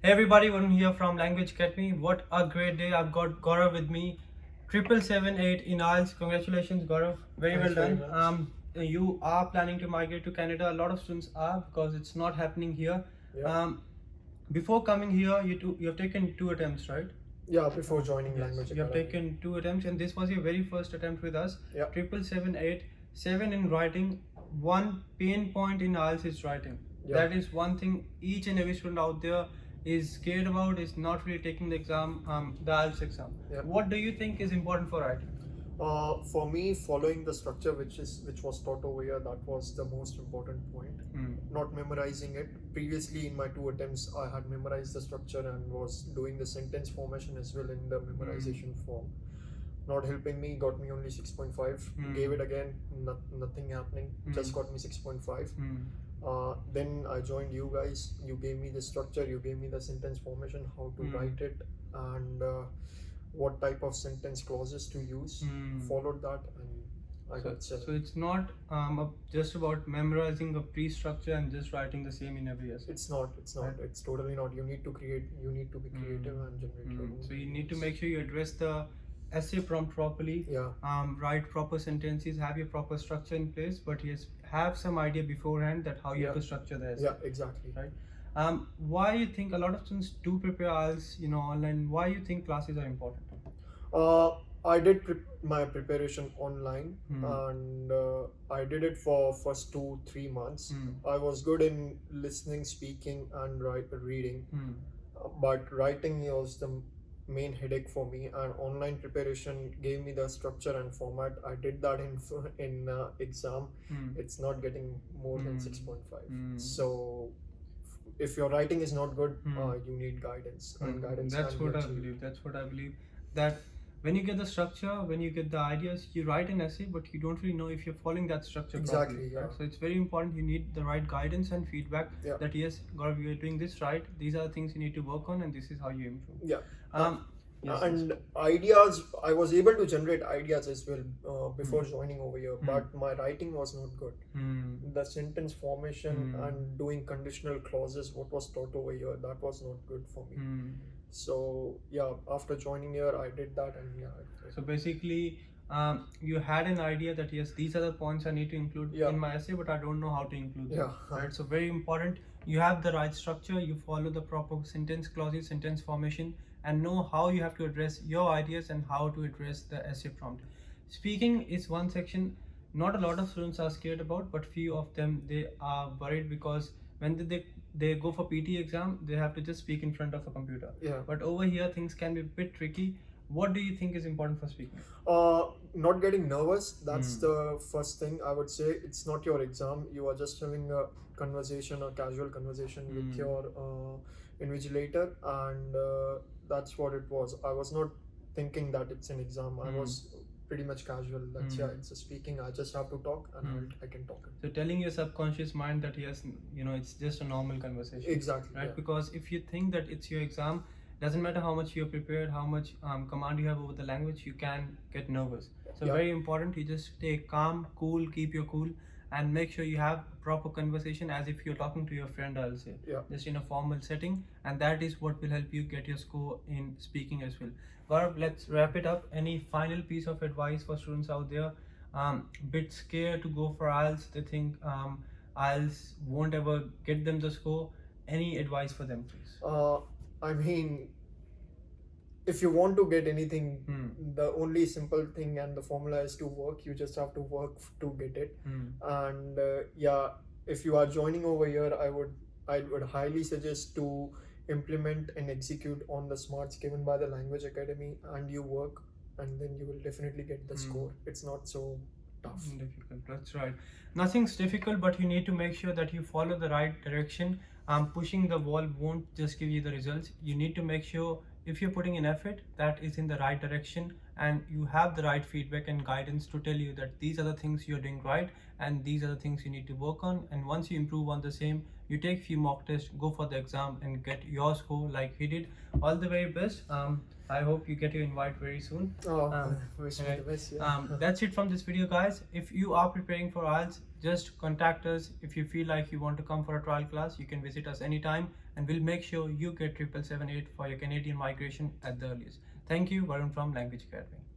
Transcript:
Hey everybody, Varun here from Language Academy. What a great day! I've got Gaurav with me. 7778 in IELTS. Congratulations, Gaurav. Very Thanks well very done. much. You are planning to migrate to Canada. A lot of students are because it's not happening here. Yeah. Before coming here, you have taken two attempts, right? Yeah, before joining Yes, Language you have Academy. taken two attempts, and this was your very first attempt with us. Yeah. 7778, 7 in writing. One pain point in IELTS is writing. Yeah. That is one thing each and every student out there is scared about, is not really taking the exam, the IELTS exam. Yeah. What do you think is important for writing? For me, following the structure which was taught over here, that was the most important point. Not memorizing it. Previously, in my two attempts, I had memorized the structure and was doing the sentence formation as well in the memorization form. Not helping me, got me only 6.5. Gave it again, nothing happening. Just got me 6.5. Then I joined you guys. You gave me the structure, you gave me the sentence formation, how to write it, and what type of sentence clauses to use. Followed that, and I got 7. So it's not just about memorizing a pre-structure and just writing the same in every essay. It's not. Right. It's totally not. You need to create. You need to be creative and generate your own. So you need to make sure you address the essay prompt properly. Yeah. Write proper sentences, have your proper structure in place, but yes, have some idea beforehand that how you have to structure the essay. Yeah, exactly. Right. Why you think a lot of students do prepare IELTS, online? Why you think classes are important? I did my preparation online, and I did it for first 2-3 months. I was good in listening, speaking, and reading, but writing was the main headache for me. And online preparation gave me the structure and format. I did that in exam. It's not getting more than 6.5. So if your writing is not good, you need guidance, and guidance. That's can be what I achieved. believe. That's what I believe. That when you get the structure, when you get the ideas, you write an essay, but you don't really know if you're following that structure Exactly, properly. yeah. Right? So it's very important. You need the right guidance and feedback. Yeah. That yes, Gaurav, you're doing this right. These are the things you need to work on, and this is how you improve. Yeah. Yes, And ideas, I was able to generate ideas as well before joining over here, but my writing was not good. The sentence formation and doing conditional clauses, what was taught over here, that was not good for me. So yeah, after joining here, I did that, and yeah. So basically, you had an idea that yes, these are the points I need to include Yeah. in my essay, but I don't know how to include them. Yeah. Right. So very important. You have the right structure. You follow the proper sentence clauses, sentence formation, and know how you have to address your ideas and how to address the essay prompt. Speaking is one section. Not a lot of students are scared about, but few of them they are worried because when they go for PT exam, they have to just speak in front of a computer. Yeah. But over here, things can be a bit tricky. What do you think is important for speaking? Not getting nervous, that's the first thing I would say. It's not your exam. You are just having a conversation, a casual conversation with your invigilator, and that's what it was. I was not thinking that it's an exam. I was pretty much casual. That's yeah, it's a speaking. I just have to talk, and I can talk. So telling your subconscious mind that yes, it's just a normal conversation. Exactly. Right? Yeah. Because if you think that it's your exam, doesn't matter how much you're prepared, how much command you have over the language, you can get nervous. So Yeah. very important, you just stay calm, cool, keep your cool, and make sure you have proper conversation as if you're talking to your friend, I'll say. Yeah. Just in a formal setting, and that is what will help you get your score in speaking as well. Gaurav, let's wrap it up. Any final piece of advice for students out there? Bit scared to go for IELTS, they think IELTS won't ever get them the score. Any advice for them, please? I mean, if you want to get anything, the only simple thing and the formula is to work. You just have to work to get it. And yeah, if you are joining over here, I would highly suggest to implement and execute on the smarts given by the Language Academy, and you work, and then you will definitely get the score. It's not so tough. Difficult, that's right. Nothing's difficult, but you need to make sure that you follow the right direction. Pushing the wall won't just give you the results. You need to make sure if you're putting in effort, that is in the right direction, and you have the right feedback and guidance to tell you that these are the things you're doing right and these are the things you need to work on. And once you improve on the same, you take few mock tests, go for the exam, and get your score like he did. All the very best. I hope you get your invite very soon. Wish me the best. Yeah. That's it from this video, guys. If you are preparing for IELTS, just contact us. If you feel like you want to come for a trial class, you can visit us anytime and we'll make sure you get 7778 for your Canadian migration at the earliest. Thank you, Varun from Language Academy.